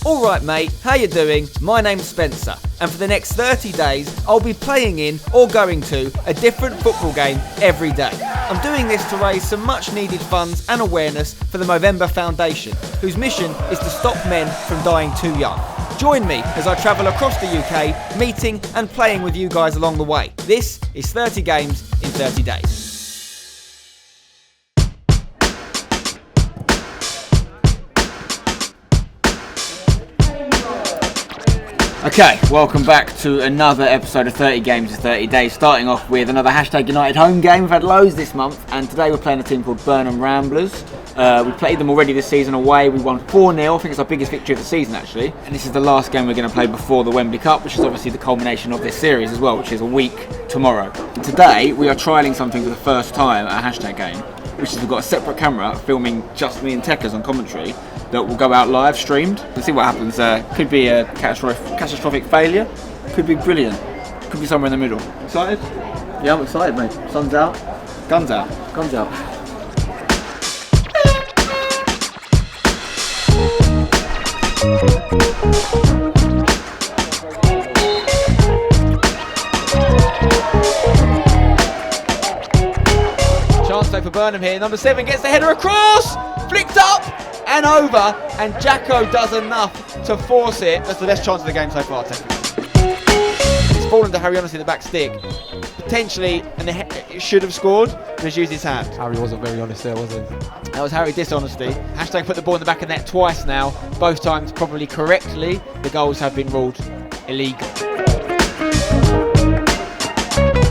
Alright mate, how you doing? My name's Spencer, and for the next 30 days I'll be playing in or going to a different football game every day. I'm doing this to raise some much needed funds and awareness for the Movember Foundation, whose mission is to stop men from dying too young. Join me as I travel across the UK, meeting and playing with you guys along the way. This is 30 games in 30 days. Okay, welcome back to another episode of 30 Games in 30 Days, starting off with another #United home game. We've had loads this month, and today we're playing a team called Burnham Ramblers. We played them already this season away. We won 4-0, I think it's our biggest victory of the season actually. And this is the last game we're going to play before the Wembley Cup, which is obviously the culmination of this series as well, which is a week tomorrow. And today we are trialling something for the first time at a #game, which is we've got a separate camera filming just me and Techers on commentary that will go out live streamed. Let's see what happens. Could be a catastrophic failure, could be brilliant, could be somewhere in the middle. Excited? Yeah, I'm excited, mate. Sun's out, guns out, guns out. Chance though for Burnham here. Number 7 gets the header across, flicked up and over, and Jacko does enough to force it. That's the best chance of the game so far, He's fallen to Harry honestly in the back stick. Potentially, and it should have scored, but he's used his hand. Harry wasn't very honest there, was he? That was Harry dishonesty. # put the ball in the back of the net twice now, both times probably correctly. The goals have been ruled illegal.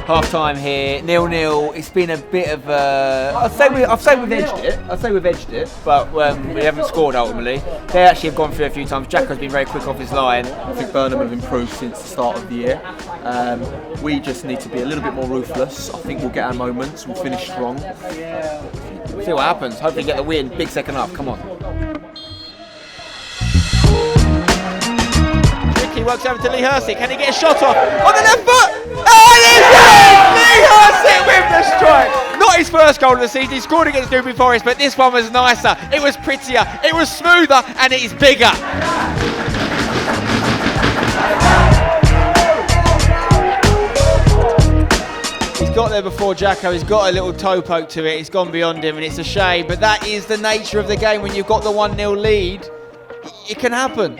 Half time here, 0-0. It's been a bit of a... I'd say we've edged it, but we haven't scored ultimately. They actually have gone through a few times. Jacko's been very quick off his line. I think Burnham have improved since the start of the year. We just need to be a little bit more ruthless. I think we'll get our moments, we'll finish strong. See what happens. Hopefully get the win. Big second half, come on. He works over to Lee Hursick. Can he get a shot off? On the left foot! Oh, it is in! Lee Hursick with the strike! Not his first goal of the season. He scored against Newbury Forest, but this one was nicer. It was prettier, it was smoother, and it is bigger. He's got there before Jacko. He's got a little toe poke to it. He's gone beyond him, and it's a shame. But that is the nature of the game when you've got the 1-0 lead. It can happen,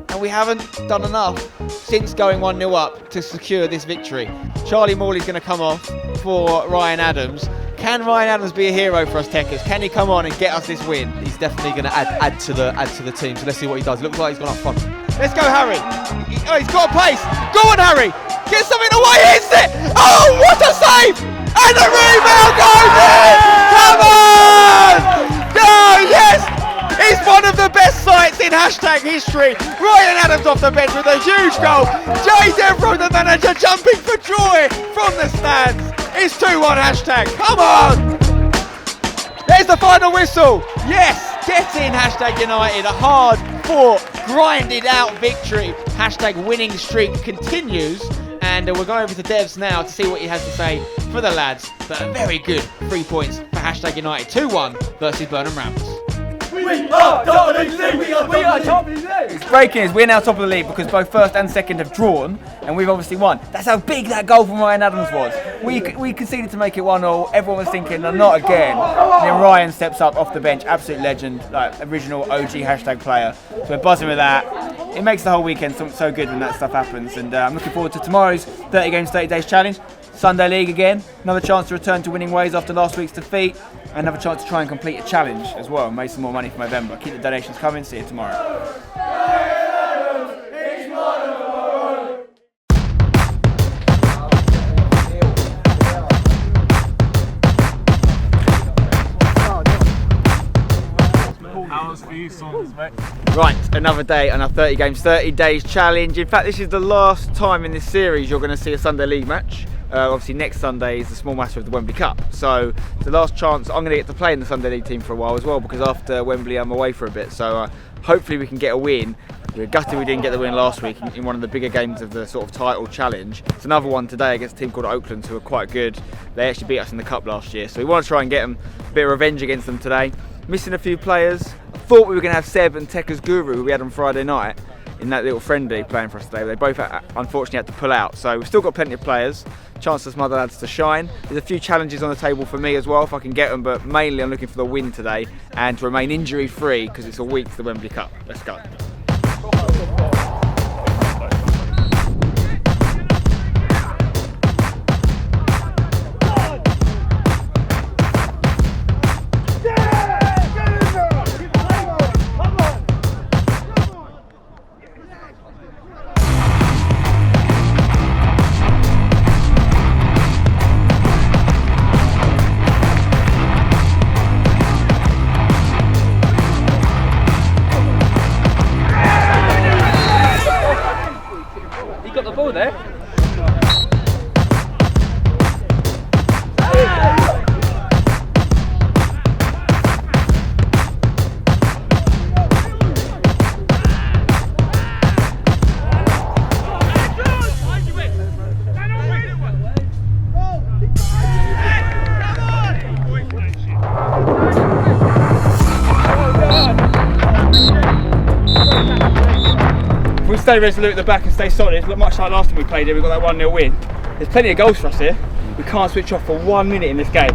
and we haven't done enough since going 1-0 up to secure this victory. Charlie Morley's going to come off for Ryan Adams. Can Ryan Adams be a hero for us, Techers? Can he come on and get us this win? He's definitely going to add to the team, so let's see what he does. Looks like he's gone up front. Let's go, Harry. He's got a pace. Go on, Harry. Get something away. Hits it. Oh, what a save! And the rebound goes in! Come on! No, yes! It's one of the best sights in # history. Ryan Adams off the bench with a huge goal. Jay Devereaux, the manager, jumping for joy from the stands. It's 2-1 #. Come on. There's the final whistle. Yes, get in #United. A hard-fought, grinded-out victory. # winning streak continues. And we're going over to Devs now to see what he has to say for the lads. But a very good 3 points for #United. 2-1 versus Burnham Ramblers. We are top of the league! We are top of the league! It's breaking news. We're now top of the league because both first and second have drawn, and we've obviously won. That's how big that goal from Ryan Adams was. We conceded to make it 1-0. Everyone was thinking, no, not again. And then Ryan steps up off the bench, absolute legend, like original OG # player. So we're buzzing with that. It makes the whole weekend so good when that stuff happens. And I'm looking forward to tomorrow's 30 Games, 30 Days challenge. Sunday League again, another chance to return to winning ways after last week's defeat, and another chance to try and complete a challenge as well and make some more money for November. Keep the donations coming, see you tomorrow. Right, another day and our 30 Games, 30 Days challenge. In fact, this is the last time in this series you're going to see a Sunday League match. Obviously next Sunday is the small matter of the Wembley Cup, so it's the last chance I'm going to get to play in the Sunday League team for a while as well, because after Wembley I'm away for a bit, so hopefully we can get a win. We're gutted we didn't get the win last week in one of the bigger games of the sort of title challenge. It's another one today against a team called Oakland, who are quite good. They actually beat us in the Cup last year, so we want to try and get a bit of revenge against them today. Missing a few players. I thought we were going to have Seb and Tekka's Guru, who we had on Friday night, in that little friendly playing for us today. They both unfortunately had to pull out, so we've still got plenty of players. Chance for some other lads to shine. There's a few challenges on the table for me as well, if I can get them, but mainly I'm looking for the win today and to remain injury free because it's a week to the Wembley Cup. Let's go. There. If we stay resolute at the back and stay solid, much like last time we played here, we got that 1-0 win. There's plenty of goals for us here. We can't switch off for 1 minute in this game.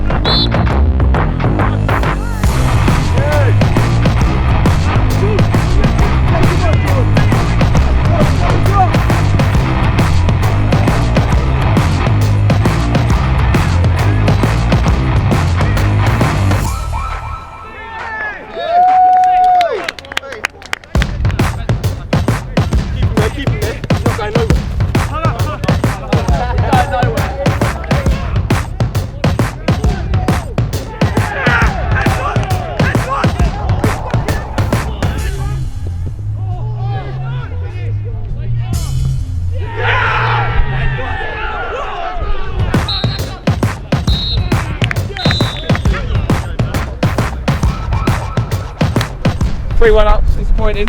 3-1 up, disappointing.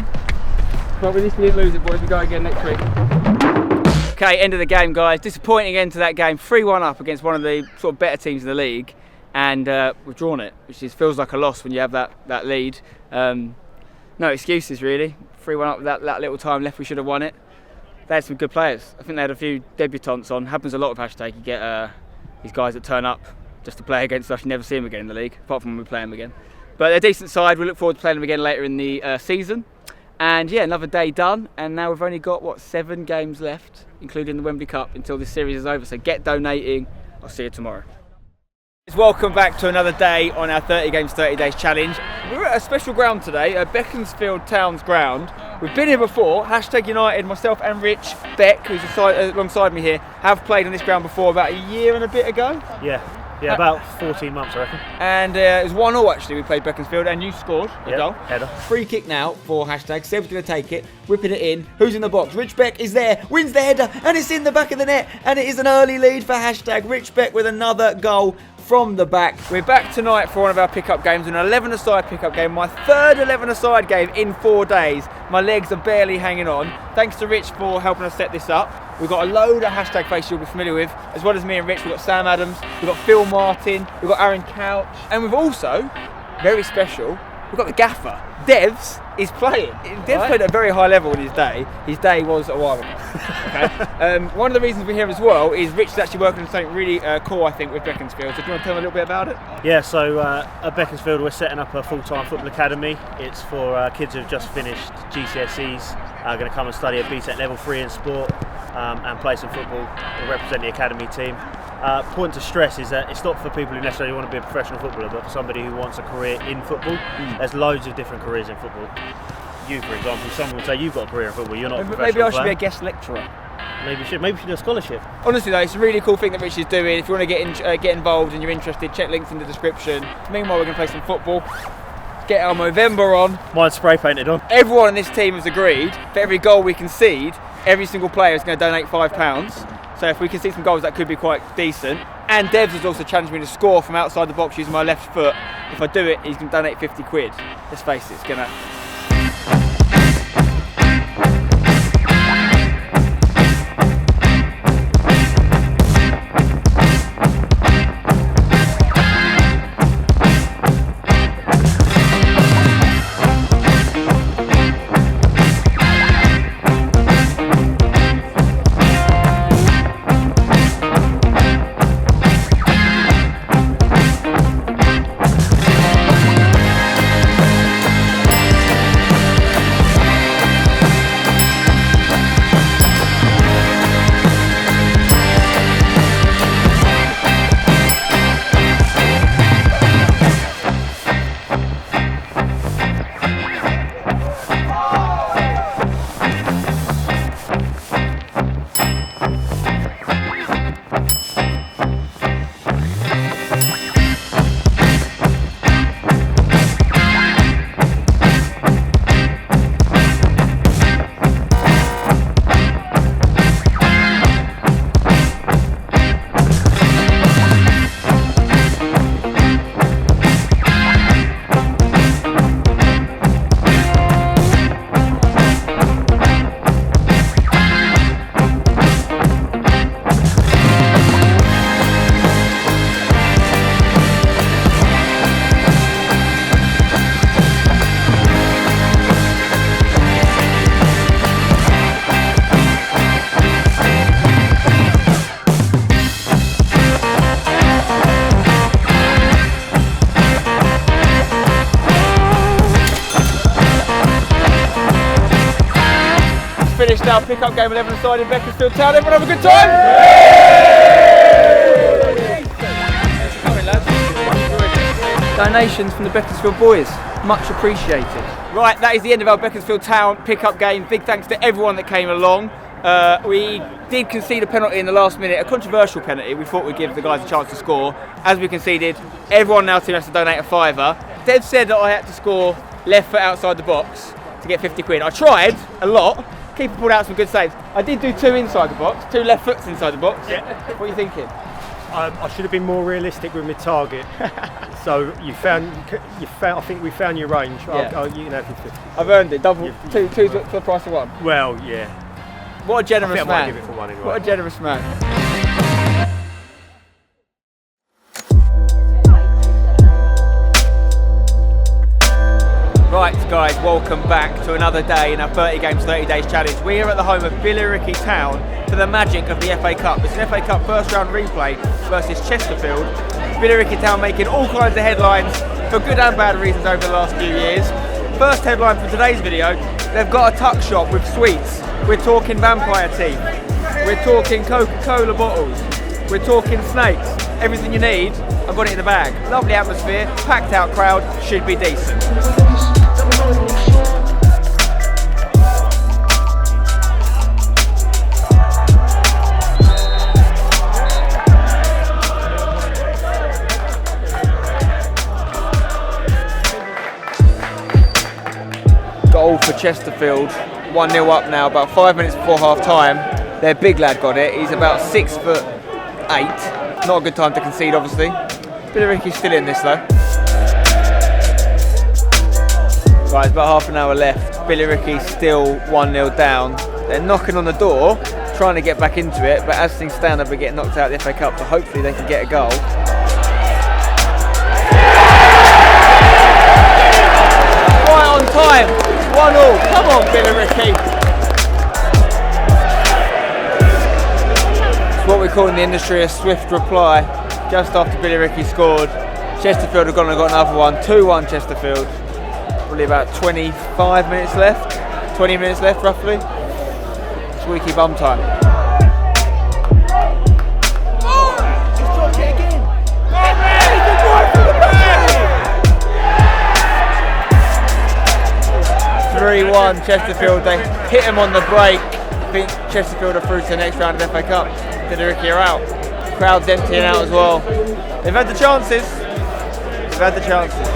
But we didn't lose it, boys. We go again next week. Okay, end of the game, guys. Disappointing end to that game. 3-1 up against one of the sort of better teams in the league, and we've drawn it, which feels like a loss when you have that lead. No excuses really. 3-1 up with that little time left. We should have won it. They had some good players. I think they had a few debutants on. Happens a lot with Hashtag. You get these guys that turn up just to play against us. You never see them again in the league, apart from when we play them again. But they're a decent side. We look forward to playing them again later in the season. And yeah, another day done. And now we've only got, 7 games left, including the Wembley Cup, until this series is over. So get donating. I'll see you tomorrow. Welcome back to another day on our 30 Games 30 Days challenge. We're at a special ground today, at Beaconsfield Town's ground. We've been here before. Hashtag United, myself and Rich Beck, who's alongside me here, have played on this ground before about a year and a bit ago. Yeah, about 14 months, I reckon. And it was 1-1 actually. We played Beaconsfield, and you scored a goal. Header. Free kick now for Hashtag. Seb's going to take it, whipping it in. Who's in the box? Rich Beck is there, wins the header, and it's in the back of the net. And it is an early lead for Hashtag. Rich Beck with another goal from the back. We're back tonight for one of our pickup games, an 11-a-side pickup game, my third 11-a-side game in 4 days. My legs are barely hanging on. Thanks to Rich for helping us set this up. We've got a load of Hashtag faces you'll be familiar with, as well as me and Rich. We've got Sam Adams, we've got Phil Martin, we've got Aaron Couch, and we've also, very special, we've got the Gaffer. Devs is playing. Devs played at a very high level in his day. His day was a while ago. Okay. One of the reasons we're here as well is Rich is actually working on something really cool, I think, with Beaconsfield. So do you want to tell me a little bit about it? Yeah, so at Beaconsfield we're setting up a full-time football academy. It's for kids who've just finished GCSEs, going to come and study at BTEC level 3 in sport and play some football and represent the academy team. Point to stress is that it's not for people who necessarily want to be a professional footballer, but for somebody who wants a career in football. There's loads of different careers in football. You, for example, someone would say you've got a career in football, you're not a professional Maybe I should player. be a guest lecturer. Maybe you should do a scholarship. Honestly though, it's a really cool thing that Rich is doing. If you want to get involved and you're interested, check links in the description. Meanwhile, we're going to play some football. Get our Movember on. Mine's spray painted on. Everyone in this team has agreed for every goal we concede, every single player is going to donate £5. So if we concede some goals, that could be quite decent. And Devs has also challenged me to score from outside the box using my left foot. If I do it, he's going to donate 50 quid. Let's face it, it's going to... finished now. Pick-up game 11 side in Beaconsfield Town. Everyone have a good time? Donations from the Beaconsfield boys, much appreciated. Right, that is the end of our Beaconsfield Town pick-up game. Big thanks to everyone that came along. We did concede a penalty in the last minute, a controversial penalty. We thought we'd give the guys a chance to score. As we conceded, everyone now team has to donate a £5. Dev said that I had to score left foot outside the box to get 50 quid. I tried a lot. Keeper pulled out some good saves. I did do 2 inside the box, 2 left foots inside the box. Yeah. What are you thinking? I should have been more realistic with my target. So I think we found your range. Yeah. You can have your 50. I've earned it. Double, two for the price of one. Well, yeah. What a generous I might man. give it for one anyway. What a generous man. Right guys, welcome back to another day in our 30 games 30 days challenge. We are at the home of Billericay Town for the magic of the FA Cup. It's an FA Cup first round replay versus Chesterfield. Billericay Town making all kinds of headlines for good and bad reasons over the last few years. First headline for today's video, they've got a tuck shop with sweets. We're talking vampire teeth. We're talking Coca-Cola bottles. We're talking snakes. Everything you need, I've got it in the bag. Lovely atmosphere, packed out crowd, should be decent. Goal for Chesterfield, 1-0 up now, about 5 minutes before half time. Their big lad got it, he's about 6'8". Not a good time to concede, obviously. Billericay's still in this though. Right, it's about half an hour left. Billericay's still 1-0 down. They're knocking on the door, trying to get back into it, but as things stand, they'll be getting knocked out of the FA Cup, so hopefully they can get a goal. Right on time, 1-1. Come on, Billericay. It's what we call in the industry a swift reply. Just after Billericay scored, Chesterfield have gone and got another one. 2-1 Chesterfield. Probably about 25 minutes left. 20 minutes left roughly. Squeaky bum time. 3-1 Chesterfield. They hit him on the break. I think Chesterfield are through to the next round of FA Cup. Billericay are out. Crowd's emptying out as well. They've had the chances. They've had the chances.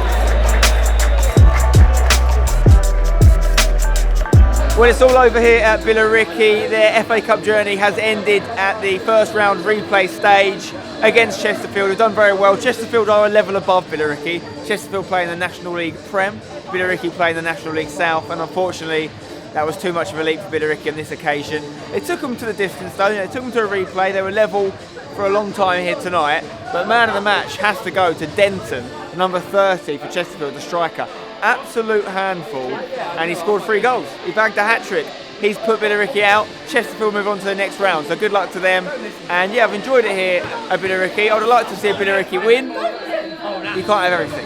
Well, it's all over here at Billericay. Their FA Cup journey has ended at the first round replay stage against Chesterfield, who've done very well. Chesterfield are a level above Billericay. Chesterfield play in the National League Prem, Billericay play in the National League South, and unfortunately that was too much of a leap for Billericay on this occasion. It took them to the distance though, it took them to a replay. They were level for a long time here tonight, but man of the match has to go to Denton, number 30 for Chesterfield, the striker. Absolute handful, and he scored 3 goals. He bagged a hat-trick. He's put Billericay out. Chesterfield move on to the next round, so good luck to them. And yeah, I've enjoyed it here at Billericay. I would like to see a Billericay win. You can't have everything.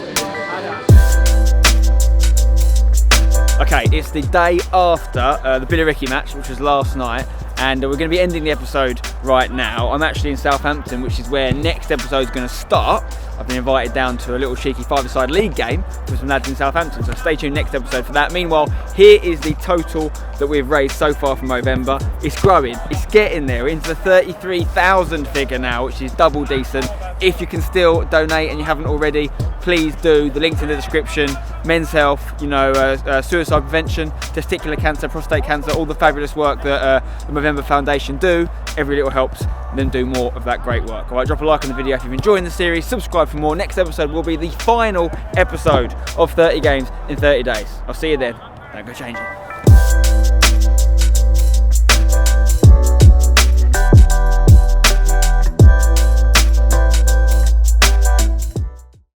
Okay, it's the day after the Billericay match, which was last night, and we're going to be ending the episode right now. I'm actually in Southampton, which is where next episode is going to start. I've been invited down to a little cheeky 5-a-side league game with some lads in Southampton, so stay tuned next episode for that. Meanwhile, here is the total that we've raised so far from Movember. It's growing, it's getting there. We're into the 33,000 figure now, which is double decent. If you can still donate and you haven't already, please do. The link's in the description. Men's health, suicide prevention, testicular cancer, prostate cancer, all the fabulous work that the Movember Foundation do. Every little helps them do more of that great work. Alright, drop a like on the video if you've enjoyed the series, subscribe for more. Next episode will be the final episode of 30 games in 30 days. I'll see you then. Don't go changing.